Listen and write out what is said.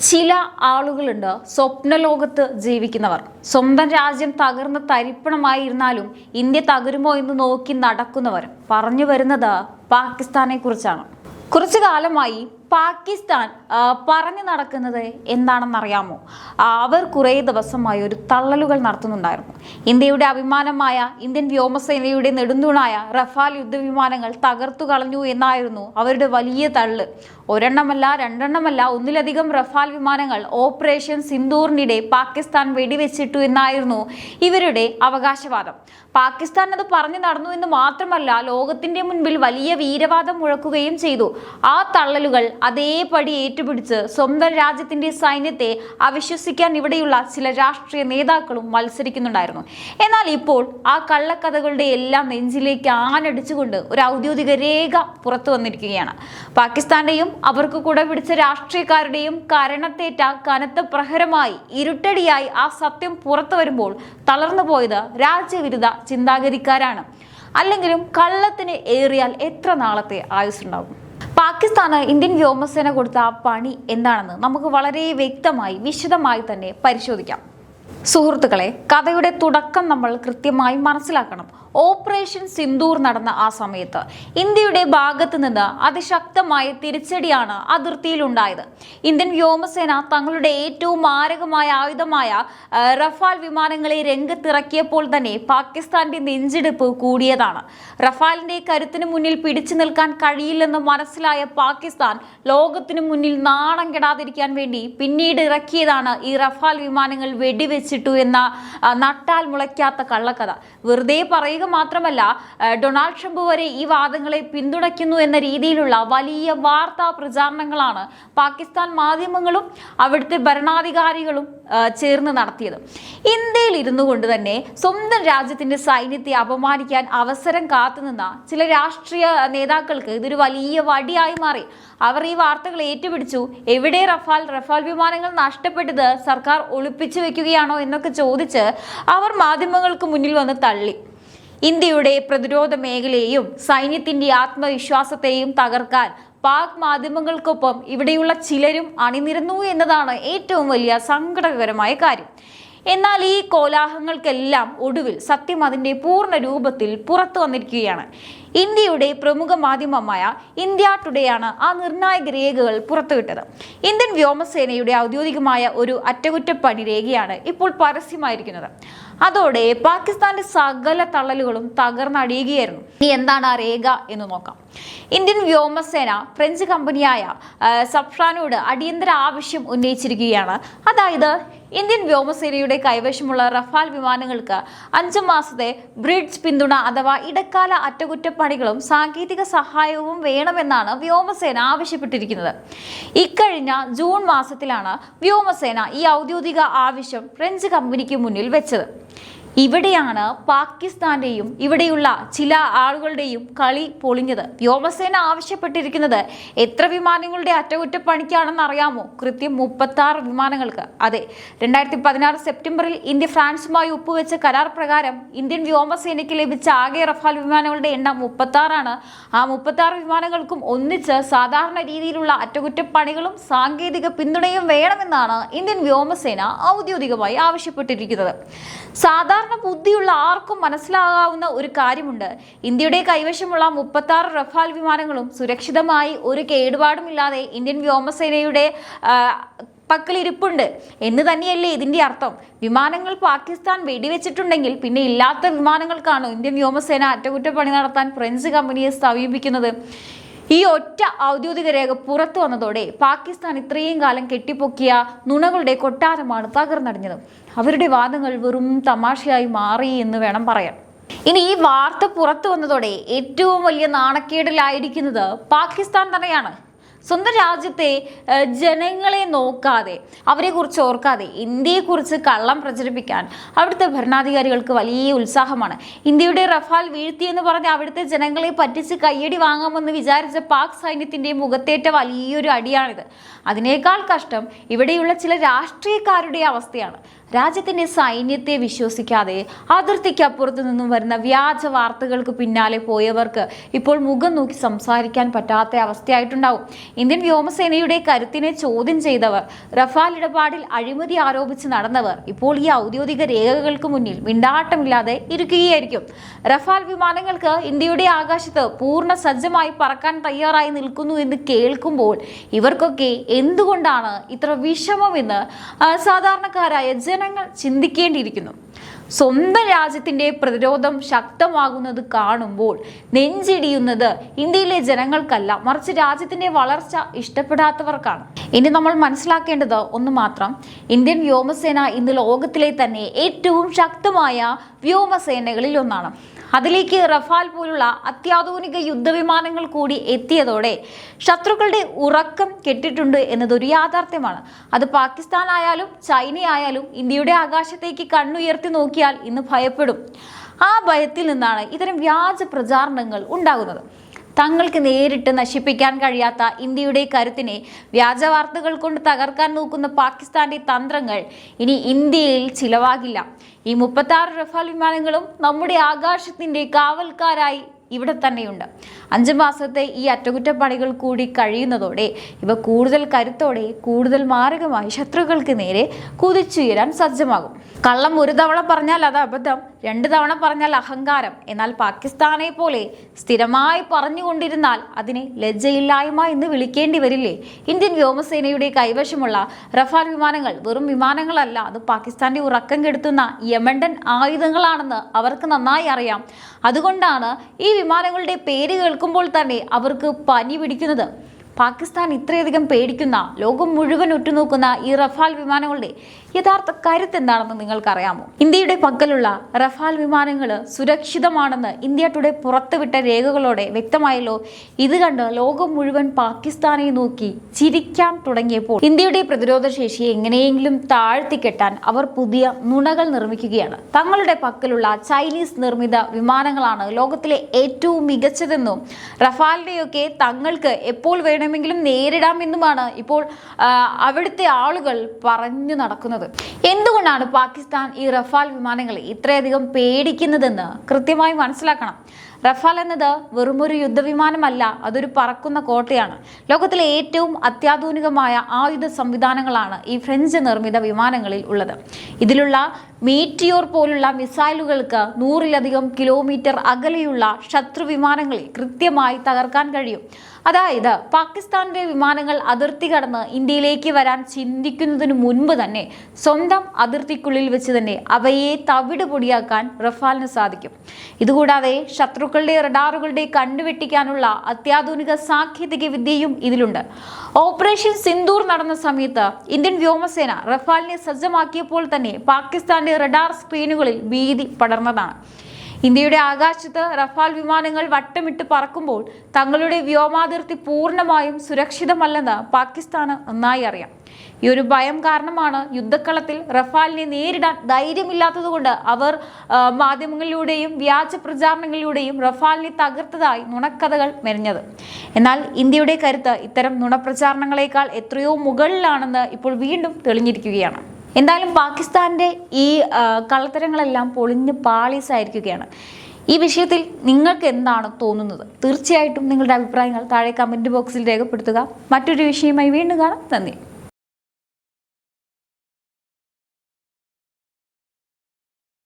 ചില ആളുകളുണ്ട് സ്വപ്നലോകത്ത് ജീവിക്കുന്നവർ. സ്വന്തം രാജ്യം തകർന്ന് തരിപ്പണമായിരുന്നാലും ഇന്ത്യ തകരുമോ എന്ന് നോക്കി നടക്കുന്നവർ. പറഞ്ഞു വരുന്നത് പാകിസ്ഥാനെ കുറിച്ചാണ്. കുറച്ചു കാലമായി പാകിസ്ഥാൻ പറഞ്ഞു നടക്കുന്നത് എന്താണെന്നറിയാമോ? അവർ കുറേ ദിവസമായി ഒരു തള്ളലുകൾ നടത്തുന്നുണ്ടായിരുന്നു. ഇന്ത്യയുടെ അഭിമാനമായ ഇന്ത്യൻ വ്യോമസേനയുടെ നെടുന്തൂണായ റഫാൽ യുദ്ധവിമാനങ്ങൾ തകർത്തു കളഞ്ഞു എന്നായിരുന്നു അവരുടെ വലിയ തള്ള്. ഒരെണ്ണമല്ല, രണ്ടെണ്ണമല്ല, ഒന്നിലധികം റഫാൽ വിമാനങ്ങൾ ഓപ്പറേഷൻ സിന്ദൂറിനിടെ പാകിസ്ഥാൻ വെടിവെച്ചിട്ടു എന്നായിരുന്നു ഇവരുടെ അവകാശവാദം. പാകിസ്ഥാൻ അത് പറഞ്ഞു നടന്നു എന്ന് മാത്രമല്ല, ലോകത്തിന്റെ മുൻപിൽ വലിയ വീരവാദം മുഴക്കുകയും ചെയ്തു. ആ തള്ളലുകൾ അതേപടി ഏറ്റുപിടിച്ച് സ്വന്തം രാജ്യത്തിന്റെ സൈന്യത്തെ അവിശ്വസിക്കാൻ ഇവിടെയുള്ള ചില രാഷ്ട്രീയ നേതാക്കളും മത്സരിക്കുന്നുണ്ടായിരുന്നു. എന്നാൽ ഇപ്പോൾ ആ കള്ളക്കഥകളുടെ എല്ലാം നെഞ്ചിലേക്ക് ആനടിച്ചുകൊണ്ട് ഒരു ഔദ്യോഗിക രേഖ പുറത്തു വന്നിരിക്കുകയാണ്. പാകിസ്ഥാന്റെയും അവർക്ക് കൂടെ പിടിച്ച രാഷ്ട്രീയക്കാരുടെയും കരണത്തേറ്റ കനത്ത പ്രഹരമായി ഇരുട്ടടിയായി ആ സത്യം പുറത്തു വരുമ്പോൾ തളർന്നു പോയത് രാജ്യവിരുദ്ധ ചിന്താഗതിക്കാരാണ്. അല്ലെങ്കിലും കള്ളത്തിന് ഏറിയാൽ എത്ര നാളത്തെ ആയുസ്സുണ്ടാവും? പാകിസ്ഥാന് ഇന്ത്യൻ വ്യോമസേന കൊടുത്ത ആ പണി എന്താണെന്ന് നമുക്ക് വളരെ വ്യക്തമായി വിശദമായി തന്നെ പരിശോധിക്കാം. സുഹൃത്തുക്കളെ, കഥയുടെ തുടക്കം നമ്മൾ കൃത്യമായി മനസ്സിലാക്കണം. ഓപ്പറേഷൻ സിന്ദൂർ നടന്ന ആ സമയത്ത് ഇന്ത്യയുടെ ഭാഗത്ത് നിന്ന് അതിശക്തമായ തിരിച്ചടിയാണ് അതിർത്തിയിലുണ്ടായത്. ഇന്ത്യൻ വ്യോമസേന തങ്ങളുടെ ഏറ്റവും മാരകമായ ആയുധമായ റഫാൽ വിമാനങ്ങളെ രംഗത്തിറക്കിയപ്പോൾ തന്നെ പാകിസ്ഥാന്റെ നെഞ്ചിടിപ്പ് കൂടിയതാണ്. റഫാലിന്റെ കരുത്തിന് മുന്നിൽ പിടിച്ചു നിൽക്കാൻ കഴിയില്ലെന്ന് മനസ്സിലായ പാകിസ്ഥാൻ ലോകത്തിനു മുന്നിൽ നാണം കെടാതിരിക്കാൻ വേണ്ടി പിന്നീട് ഇറക്കിയതാണ് ഈ റഫാൽ വിമാനങ്ങൾ വെടിവെച്ചിട്ടു എന്ന നട്ടാൽ മുളയ്ക്കാത്ത കള്ളക്കഥ. വെറുതെ പറയുക മാത്രമല്ല, ഡൊണാൾഡ് ട്രംപ് വരെ ഈ വാദങ്ങളെ പിന്തുണയ്ക്കുന്നു എന്ന രീതിയിലുള്ള വലിയ വാർത്താ പ്രചാരണങ്ങളാണ് പാകിസ്ഥാൻ മാധ്യമങ്ങളും അവിടുത്തെ ഭരണാധികാരികളും ചേർന്ന് നടത്തിയത്. ഇന്ത്യയിൽ ഇരുന്നു കൊണ്ട് തന്നെ സ്വന്തം രാജ്യത്തിന്റെ സൈന്യത്തെ അപമാനിക്കാൻ അവസരം കാത്തുനിന്ന ചില രാഷ്ട്രീയ നേതാക്കൾക്ക് ഇതൊരു വലിയ വടിയായി മാറി. അവർ ഈ വാർത്തകൾ ഏറ്റുപിടിച്ചു. എവിടെ റഫാൽ വിമാനങ്ങൾ നഷ്ടപ്പെട്ടത് സർക്കാർ ഒളിപ്പിച്ചു വെക്കുകയാണോ എന്നൊക്കെ ചോദിച്ച് അവർ മാധ്യമങ്ങൾക്ക് മുന്നിൽ വന്ന് തള്ളി. ഇന്ത്യയുടെ പ്രതിരോധ മേഖലയെയും സൈന്യത്തിന്റെ ആത്മവിശ്വാസത്തെയും തകർക്കാൻ പാക് മാധ്യമങ്ങൾക്കൊപ്പം ഇവിടെയുള്ള ചിലരും അണിനിരന്നു എന്നതാണ് ഏറ്റവും വലിയ സങ്കടകരമായ കാര്യം. എന്നാൽ ഈ കോലാഹലങ്ങൾക്കെല്ലാം ഒടുവിൽ സത്യം അതിന്റെ പൂർണ്ണ രൂപത്തിൽ പുറത്തു വന്നിരിക്കുകയാണ്. ഇന്ത്യയുടെ പ്രമുഖ മാധ്യമമായ ഇന്ത്യ ടുഡേയാണ് ആ നിർണായക രേഖകൾ പുറത്തുവിട്ടത്. ഇന്ത്യൻ വ്യോമസേനയുടെ ഔദ്യോഗികമായ ഒരു അറ്റകുറ്റപ്പണി രേഖയാണ് ഇപ്പോൾ പരസ്യമായിരിക്കുന്നത്. അതോടെ പാകിസ്ഥാന്റെ സകല തള്ളലുകളും തകർന്നടിയുകയായിരുന്നു. ഇനി എന്താണ് ആ രേഖ എന്ന് നോക്കാം. ഇന്ത്യൻ വ്യോമസേന ഫ്രഞ്ച് കമ്പനിയായ സഫ്രാനോട് അടിയന്തര ആവശ്യം ഉന്നയിച്ചിരിക്കുകയാണ്. അതായത് ഇന്ത്യൻ വ്യോമസേനയുടെ കൈവശമുള്ള റഫാൽ വിമാനങ്ങൾക്ക് 5 മാസത്തെ ബ്രിഡ്ജ് പിന്തുണ അഥവാ ഇടക്കാല അറ്റകുറ്റപ്പണികളും സാങ്കേതിക സഹായവും വേണമെന്നാണ് വ്യോമസേന ആവശ്യപ്പെട്ടിരിക്കുന്നത്. ഇക്കഴിഞ്ഞ ജൂൺ മാസത്തിലാണ് വ്യോമസേന ഈ ഔദ്യോഗിക ആവശ്യം ഫ്രഞ്ച് കമ്പനിക്ക് മുന്നിൽ വെച്ചത്. ഇവിടെയാണ് പാകിസ്ഥാന്റെയും ഇവിടെയുള്ള ചില ആളുകളുടെയും കളി പൊളിഞ്ഞത്. വ്യോമസേന ആവശ്യപ്പെട്ടിരിക്കുന്നത് എത്ര വിമാനങ്ങളുടെ അറ്റകുറ്റപ്പണിക്കാണെന്ന് അറിയാമോ? കൃത്യം 36 വിമാനങ്ങൾക്ക്. അതെ, 2016 സെപ്റ്റംബറിൽ ഇന്ത്യ ഫ്രാൻസുമായി ഒപ്പുവെച്ച കരാർ പ്രകാരം ഇന്ത്യൻ വ്യോമസേനയ്ക്ക് ലഭിച്ച ആകെ റഫാൽ വിമാനങ്ങളുടെ എണ്ണം 36 ആ 36 വിമാനങ്ങൾക്കും ഒന്നിച്ച് സാധാരണ രീതിയിലുള്ള അറ്റകുറ്റപ്പണികളും സാങ്കേതിക പിന്തുണയും വേണമെന്നാണ് ഇന്ത്യൻ വ്യോമസേന ഔദ്യോഗികമായി ആവശ്യപ്പെട്ടിരിക്കുന്നത്. സാധാരണ ബുദ്ധിയുള്ള ആർക്കും മനസ്സിലാകാവുന്ന ഒരു കാര്യമുണ്ട്. ഇന്ത്യയുടെ കൈവശമുള്ള 36 റഫാൽ വിമാനങ്ങളും സുരക്ഷിതമായി ഒരു കേടുപാടുമില്ലാതെ ഇന്ത്യൻ വ്യോമസേനയുടെ പക്കലിരിപ്പുണ്ട് എന്ന് തന്നെയല്ലേ ഇതിന്റെ അർത്ഥം? വിമാനങ്ങൾ പാകിസ്ഥാൻ വെടിവെച്ചിട്ടുണ്ടെങ്കിൽ പിന്നെ ഇല്ലാത്ത വിമാനങ്ങൾക്കാണ് ഇന്ത്യൻ വ്യോമസേന അറ്റകുറ്റപ്പണി നടത്താൻ ഫ്രഞ്ച് കമ്പനിയെ സമീപിക്കുന്നത്? ഈ ഒറ്റ ഔദ്യോഗിക രേഖ പുറത്തു വന്നതോടെ പാകിസ്ഥാൻ ഇത്രയും കാലം കെട്ടിപ്പൊക്കിയ നുണകളുടെ കൊട്ടാരമാണ് തകർന്നടിഞ്ഞത്. അവരുടെ വാദങ്ങൾ വെറും തമാശയായി മാറി എന്ന് വേണം പറയാൻ. ഇനി ഈ വാർത്ത പുറത്തു വന്നതോടെ ഏറ്റവും വലിയ നാണക്കേടിലായിരിക്കുന്നത് പാകിസ്ഥാൻ തന്നെയാണ്. സ്വന്തം രാജ്യത്തെ ജനങ്ങളെ നോക്കാതെ, അവരെക്കുറിച്ച് ഓർക്കാതെ ഇന്ത്യയെക്കുറിച്ച് കള്ളം പ്രചരിപ്പിക്കാൻ അവിടുത്തെ ഭരണാധികാരികൾക്ക് വലിയ ഉത്സാഹമാണ്. ഇന്ത്യയുടെ റഫാൽ വീഴ്ത്തിയെന്ന് പറഞ്ഞ് അവിടുത്തെ ജനങ്ങളെ പറ്റിച്ച് കയ്യടി വാങ്ങാമെന്ന് വിചാരിച്ച പാക് സൈന്യത്തിന്റെ മുഖത്തേറ്റ വലിയൊരു അടിയാണിത്. അതിനേക്കാൾ കഷ്ടം ഇവിടെയുള്ള ചില രാഷ്ട്രീയക്കാരുടെ അവസ്ഥയാണ്. രാജ്യത്തിന്റെ സൈന്യത്തെ വിശ്വസിക്കാതെ അതിർത്തിക്കപ്പുറത്ത് നിന്നും വരുന്ന വ്യാജ വാർത്തകൾക്ക് പിന്നാലെ പോയവർക്ക് ഇപ്പോൾ മുഖം നോക്കി സംസാരിക്കാൻ പറ്റാത്ത അവസ്ഥയായിട്ടുണ്ടാവും. ഇന്ത്യൻ വ്യോമസേനയുടെ കരുത്തിനെ ചോദ്യം ചെയ്തവർ, റഫാൽ ഇടപാടിൽ അഴിമതി ആരോപിച്ച് നടന്നവർ ഇപ്പോൾ ഈ ഔദ്യോഗിക രേഖകൾക്ക് മുന്നിൽ മിണ്ടാട്ടമില്ലാതെ ഇരിക്കുകയായിരിക്കും. റഫാൽ വിമാനങ്ങൾക്ക് ഇന്ത്യയുടെ ആകാശത്ത് പൂർണ്ണ സജ്ജമായി പറക്കാൻ തയ്യാറായി നിൽക്കുന്നു എന്ന് കേൾക്കുമ്പോൾ ഇവർക്കൊക്കെ എന്തുകൊണ്ടാണ് ഇത്ര വിഷമമെന്ന് സാധാരണക്കാരായ ജനങ്ങൾ ചിന്തിക്കേണ്ടിയിരിക്കുന്നു. സ്വന്തം രാജ്യത്തിന്റെ പ്രതിരോധം ശക്തമാകുന്നത് കാണുമ്പോൾ നെഞ്ചിടിയുന്നത് ഇന്ത്യയിലെ ജനങ്ങൾക്കല്ല, മറിച്ച് രാജ്യത്തിന്റെ വളർച്ച ഇഷ്ടപ്പെടാത്തവർക്കാണ്. ഇനി നമ്മൾ മനസ്സിലാക്കേണ്ടത് ഒന്ന് മാത്രം, ഇന്ത്യൻ വ്യോമസേന ഇന്ന് ലോകത്തിലെ തന്നെ ഏറ്റവും ശക്തമായ വ്യോമസേനകളിൽ ഒന്നാണ്. അതിലേക്ക് റഫാൽ പോലുള്ള അത്യാധുനിക യുദ്ധവിമാനങ്ങൾ കൂടി എത്തിയതോടെ ശത്രുക്കളുടെ ഉറക്കം കെട്ടിട്ടുണ്ട് എന്നതൊരു യാഥാർത്ഥ്യമാണ്. അത് പാകിസ്ഥാൻ ആയാലും ചൈന ആയാലും ഇന്ത്യയുടെ ആകാശത്തേക്ക് കണ്ണുയർത്തി നോക്കിയാൽ ഇന്ന് ഭയപ്പെടും. ആ ഭയത്തിൽ നിന്നാണ് ഇത്തരം വ്യാജ പ്രചാരണങ്ങൾ ഉണ്ടാകുന്നത്. തങ്ങൾക്ക് നേരിട്ട് നശിപ്പിക്കാൻ കഴിയാത്ത ഇന്ത്യയുടെ കരുത്തിനെ വ്യാജ വാർത്തകൾ കൊണ്ട് തകർക്കാൻ നോക്കുന്ന പാകിസ്ഥാന്റെ തന്ത്രങ്ങൾ ഇനി ഇന്ത്യയിൽ ചിലവാകില്ല. ഈ 36 റഫാൽ വിമാനങ്ങളും നമ്മുടെ ആകാശത്തിന്റെ കാവൽക്കാരായി ഇവിടെ തന്നെയുണ്ട്. 5 മാസത്തെ ഈ അറ്റകുറ്റപ്പണികൾ കൂടി കഴിയുന്നതോടെ ഇവ കൂടുതൽ കരുത്തോടെ കൂടുതൽ മാരകമായി ശത്രുക്കൾക്ക് നേരെ കുതിച്ചുയരാൻ സജ്ജമാകും. കള്ളം ഒരു തവണ പറഞ്ഞാൽ അത് അബദ്ധം, 2 തവണ പറഞ്ഞാൽ അഹങ്കാരം. എന്നാൽ പാകിസ്ഥാനെ പോലെ സ്ഥിരമായി പറഞ്ഞുകൊണ്ടിരുന്നാൽ അതിനെ ലജ്ജയില്ലായ്മ എന്ന് വിളിക്കേണ്ടി വരില്ലേ? ഇന്ത്യൻ വ്യോമസേനയുടെ കൈവശമുള്ള റഫാൽ വിമാനങ്ങൾ വെറും വിമാനങ്ങളല്ല, അത് പാകിസ്ഥാന്റെ ഉറക്കം കെടുത്തുന്ന യമണ്ടൻ ആയുധങ്ങളാണെന്ന് അവർക്ക് നന്നായി അറിയാം. അതുകൊണ്ടാണ് ഈ വിമാനങ്ങളുടെ പേര് കേൾക്കുമ്പോൾ തന്നെ അവർക്ക് പനി പിടിക്കുന്നത്. പാകിസ്ഥാൻ ഇത്രയധികം പേടിക്കുന്ന, ലോകം മുഴുവൻ ഉറ്റുനോക്കുന്ന ഈ റഫാൽ വിമാനങ്ങളുടെ യഥാർത്ഥ കരുത്ത് എന്താണെന്ന് നിങ്ങൾക്കറിയാമോ? ഇന്ത്യയുടെ പക്കലുള്ള റഫാൽ വിമാനങ്ങൾ സുരക്ഷിതമാണെന്ന് ഇന്ത്യ ടുഡേ പുറത്തുവിട്ട രേഖകളോടെ വ്യക്തമായല്ലോ. ഇത് കണ്ട് ലോകം മുഴുവൻ പാകിസ്ഥാനെ നോക്കി ചിരിക്കാൻ തുടങ്ങിയപ്പോൾ ഇന്ത്യയുടെ പ്രതിരോധ ശേഷിയെ എങ്ങനെയെങ്കിലും താഴ്ത്തിക്കെട്ടാൻ അവർ പുതിയ നുണകൾ നിർമ്മിക്കുകയാണ്. തങ്ങളുടെ പക്കലുള്ള ചൈനീസ് നിർമ്മിത വിമാനങ്ങളാണ് ലോകത്തിലെ ഏറ്റവും മികച്ചതെന്നും റഫാലിനെയൊക്കെ തങ്ങൾക്ക് എപ്പോൾ വേണമെങ്കിലും നേരിടാമെന്നുമാണ് ഇപ്പോൾ അവിടുത്തെ ആളുകൾ പറഞ്ഞു നടക്കുന്നത്. എന്തുകൊണ്ടാണ് പാകിസ്ഥാൻ ഈ റഫാൽ വിമാനങ്ങളെ ഇത്രയധികം പേടിക്കുന്നതെന്ന് കൃത്യമായി മനസ്സിലാക്കണം. റഫാൽ എന്നത് വെറുമൊരു യുദ്ധവിമാനമല്ല, അതൊരു പറക്കുന്ന കോട്ടയാണ്. ലോകത്തിലെ ഏറ്റവും അത്യാധുനികമായ ആയുധ സംവിധാനങ്ങളാണ് ഈ ഫ്രഞ്ച് നിർമ്മിത വിമാനങ്ങളിൽ ഉള്ളത്. ഇതിലുള്ള മീറ്റിയോർ പോലുള്ള മിസൈലുകൾക്ക് 100-ലധികം കിലോമീറ്റർ അകലെയുള്ള ശത്രു വിമാനങ്ങളെ കൃത്യമായി തകർക്കാൻ കഴിയും. അതായത് പാകിസ്ഥാന്റെ വിമാനങ്ങൾ അതിർത്തി കടന്ന് ഇന്ത്യയിലേക്ക് വരാൻ ചിന്തിക്കുന്നതിന് മുൻപ് തന്നെ സ്വന്തം അതിർത്തിക്കുള്ളിൽ വെച്ച് തന്നെ അവയെ തവിട് പൊടിയാക്കാൻ റഫാലിന് സാധിക്കും. ഇതുകൂടാതെ ശത്രുക്കളുടെ റഡാറുകളുടെ കണ്ടുവെട്ടിക്കാനുള്ള അത്യാധുനിക സാങ്കേതിക വിദ്യയും ഇതിലുണ്ട്. ഓപ്പറേഷൻ സിന്ദൂർ നടന്ന സമയത്ത് ഇന്ത്യൻ വ്യോമസേന റഫാലിനെ സജ്ജമാക്കിയപ്പോൾ തന്നെ പാകിസ്ഥാന്റെ റഡാർ സ്ക്രീനുകളിൽ ഭീതി പടർന്നതാണ്. ഇന്ത്യയുടെ ആകാശത്ത് റഫാൽ വിമാനങ്ങൾ വട്ടമിട്ട് പറക്കുമ്പോൾ തങ്ങളുടെ വ്യോമാതിർത്തി പൂർണ്ണമായും സുരക്ഷിതമല്ലെന്ന് പാകിസ്ഥാന് നന്നായി അറിയാം. ഈ ഒരു ഭയം കാരണമാണ് യുദ്ധക്കളത്തിൽ റഫാലിനെ നേരിടാൻ ധൈര്യമില്ലാത്തതുകൊണ്ട് അവർ മാധ്യമങ്ങളിലൂടെയും വ്യാജ പ്രചാരണങ്ങളിലൂടെയും റഫാലിനെ തകർത്തതായി നുണക്കഥകൾ മെനഞ്ഞത്. എന്നാൽ ഇന്ത്യയുടെ കരുത്ത് ഇത്തരം നുണപ്രചാരണങ്ങളെക്കാൾ എത്രയോ മുകളിലാണെന്ന് ഇപ്പോൾ വീണ്ടും തെളിഞ്ഞിരിക്കുകയാണ്. എന്തായാലും പാകിസ്ഥാന്റെ ഈ കള്ളത്തരങ്ങളെല്ലാം പൊളിഞ്ഞ് പാളീസായിരിക്കുകയാണ്. ഈ വിഷയത്തിൽ നിങ്ങൾക്ക് എന്താണ് തോന്നുന്നത്? തീർച്ചയായിട്ടും നിങ്ങളുടെ അഭിപ്രായങ്ങൾ താഴെ കമന്റ് ബോക്സിൽ രേഖപ്പെടുത്തുക. മറ്റൊരു വിഷയമായി വീണ്ടും കാണാം. നന്ദി.